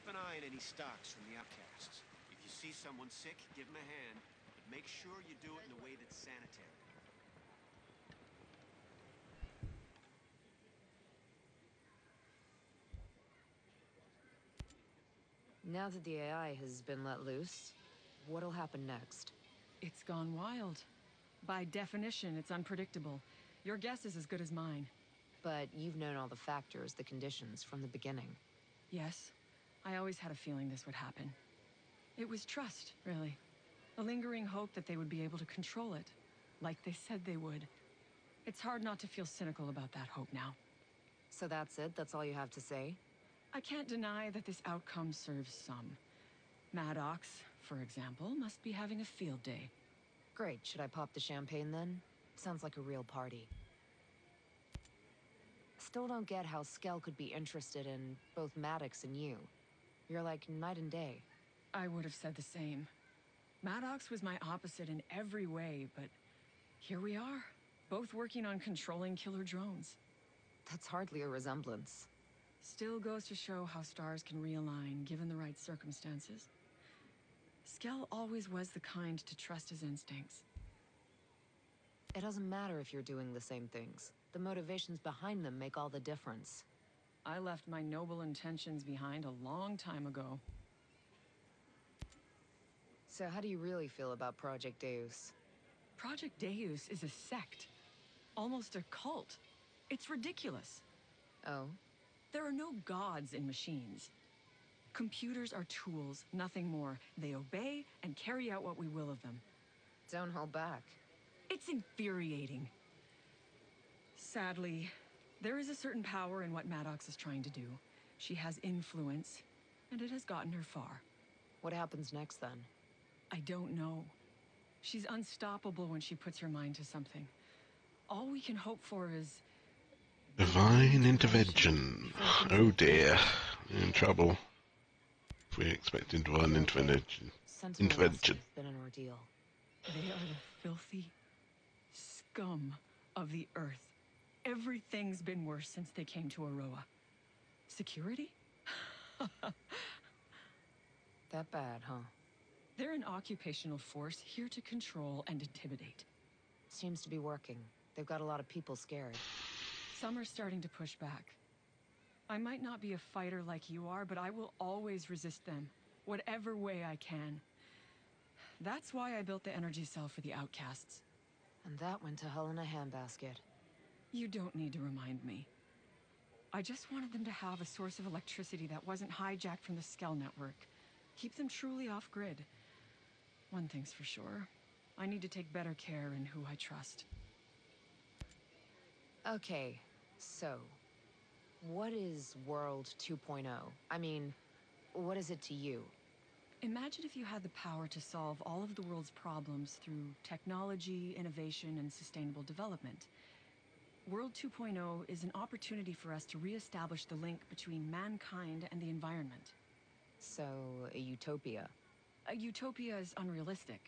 Keep an eye on any stocks from the outcasts. If you see someone sick, give them a hand, but make sure you do it in a way that's sanitary. Now that the AI has been let loose, what'll happen next? It's gone wild. By definition, it's unpredictable. Your guess is as good as mine. But you've known all the factors, the conditions, from the beginning. Yes, I always had a feeling this would happen. It was trust, really. A lingering hope that they would be able to control it, like they said they would. It's hard not to feel cynical about that hope now. So that's it? That's all you have to say? I can't deny that this outcome serves some. Maddox, for example, must be having a field day. Great, should I pop the champagne then? Sounds like a real party. Still don't get how Skell could be interested in both Maddox and you. You're like night and day. I would have said the same. Maddox was my opposite in every way, but here we are, both working on controlling killer drones. That's hardly a resemblance. Still goes to show how stars can realign given the right circumstances. Skell always was the kind to trust his instincts. It doesn't matter if you're doing the same things. The motivations behind them make all the difference. I left my noble intentions behind a long time ago. So how do you really feel about Project Deus? Project Deus is a sect. Almost a cult. It's ridiculous. Oh? There are no gods in machines. Computers are tools, nothing more. They obey and carry out what we will of them. Don't hold back. It's infuriating. Sadly, there is a certain power in what Maddox is trying to do. She has influence, and it has gotten her far. What happens next then? I don't know. She's unstoppable when she puts her mind to something. All we can hope for is... Divine intervention. Oh dear. In trouble. If we're expecting divine intervention. Sentinel must have been an ordeal. They are the filthy scum of the earth. Everything's been worse since they came to Auroa. Security? That bad, huh? They're an occupational force here to control and intimidate. Seems to be working. They've got a lot of people scared. Some are starting to push back. I might not be a fighter like you are, but I will always resist them, whatever way I can. That's why I built the energy cell for the outcasts. And that went to hell in a handbasket. You don't need to remind me. I just wanted them to have a source of electricity that wasn't hijacked from the Skell network. Keep them truly off-grid. One thing's for sure. I need to take better care in who I trust. Okay, so... what is World 2.0? I mean, what is it to you? Imagine if you had the power to solve all of the world's problems through technology, innovation, and sustainable development. World 2.0 is an opportunity for us to re-establish the link between mankind and the environment. So, a utopia? A utopia is unrealistic.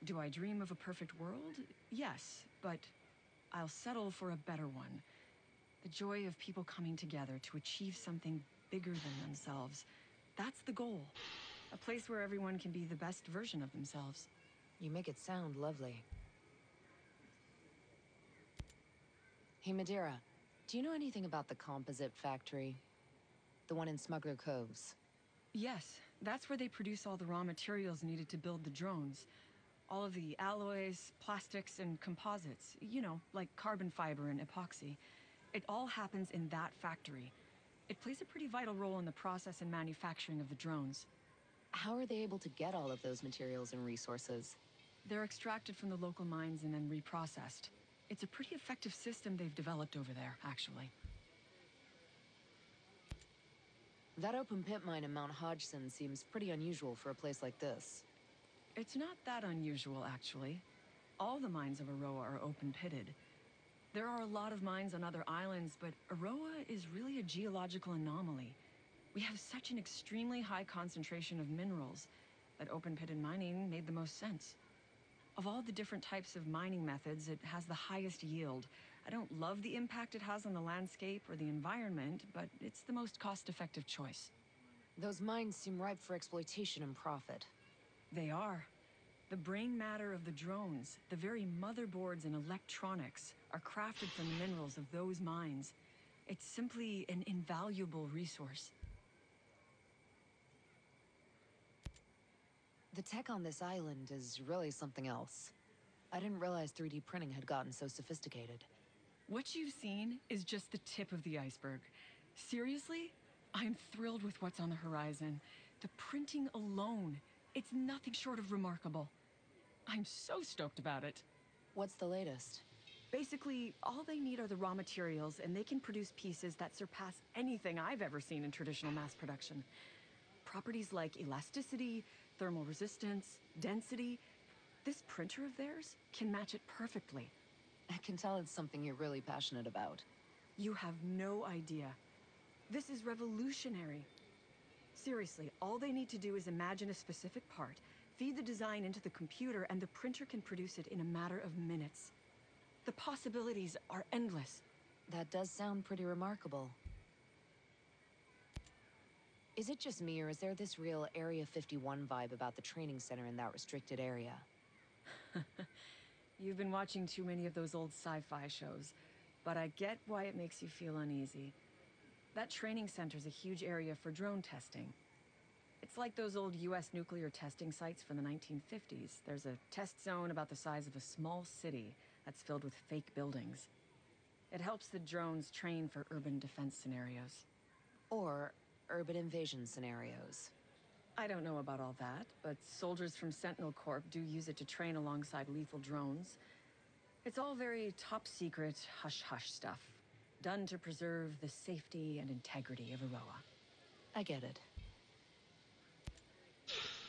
Do I dream of a perfect world? Yes, but I'll settle for a better one. The joy of people coming together to achieve something bigger than themselves. That's the goal. A place where everyone can be the best version of themselves. You make it sound lovely. Hey, Madera, do you know anything about the composite factory? The one in Smuggler Coves? Yes, that's where they produce all the raw materials needed to build the drones. All of the alloys, plastics, and composites. You know, like carbon fiber and epoxy. It all happens in that factory. It plays a pretty vital role in the process and manufacturing of the drones. How are they able to get all of those materials and resources? They're extracted from the local mines and then reprocessed. It's a pretty effective system they've developed over there, actually. That open pit mine in Mount Hodgson seems pretty unusual for a place like this. It's not that unusual, actually. All the mines of Auroa are open-pitted. There are a lot of mines on other islands, but Auroa is really a geological anomaly. We have such an extremely high concentration of minerals that open-pitted mining made the most sense. Of all the different types of mining methods, it has the highest yield. I don't love the impact it has on the landscape or the environment, but it's the most cost-effective choice. Those mines seem ripe for exploitation and profit. They are. The brain matter of the drones, the very motherboards and electronics, are crafted from the minerals of those mines. It's simply an invaluable resource. The tech on this island is really something else. I didn't realize 3D printing had gotten so sophisticated. What you've seen is just the tip of the iceberg. Seriously? I'm thrilled with what's on the horizon. The printing alone, it's nothing short of remarkable. I'm so stoked about it. What's the latest? Basically, all they need are the raw materials, and they can produce pieces that surpass anything I've ever seen in traditional mass production. Properties like elasticity, thermal resistance, density. This printer of theirs can match it perfectly. I can tell it's something you're really passionate about. You have no idea. This is revolutionary. Seriously, all they need to do is imagine a specific part, feed the design into the computer, and the printer can produce it in a matter of minutes. The possibilities are endless. That does sound pretty remarkable. Is it just me, or is there this real Area 51 vibe about the training center in that restricted area? You've been watching too many of those old sci-fi shows, but I get why it makes you feel uneasy. That training center's a huge area for drone testing. It's like those old US nuclear testing sites from the 1950s. There's a test zone about the size of a small city that's filled with fake buildings. It helps the drones train for urban defense scenarios. Or urban invasion scenarios. I don't know about all that, but soldiers from Sentinel Corp do use it to train alongside lethal drones. It's all very top-secret, hush-hush stuff, done to preserve the safety and integrity of Auroa. I get it.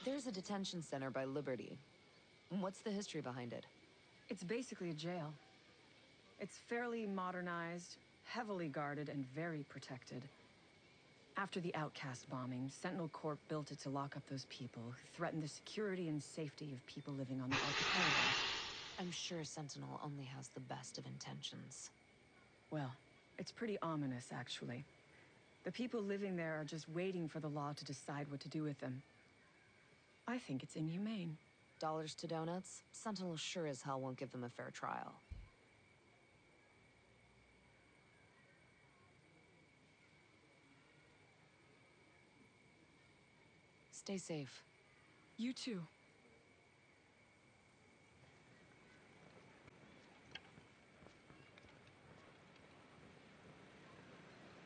There's a detention center by Liberty. What's the history behind it? It's basically a jail. It's fairly modernized, heavily guarded, and very protected. After the Outcast bombing, Sentinel Corp built it to lock up those people who threatened the security and safety of people living on the archipelago. I'm sure Sentinel only has the best of intentions. Well, it's pretty ominous, actually. The people living there are just waiting for the law to decide what to do with them. I think it's inhumane. Dollars to donuts? Sentinel sure as hell won't give them a fair trial. Stay safe. You too.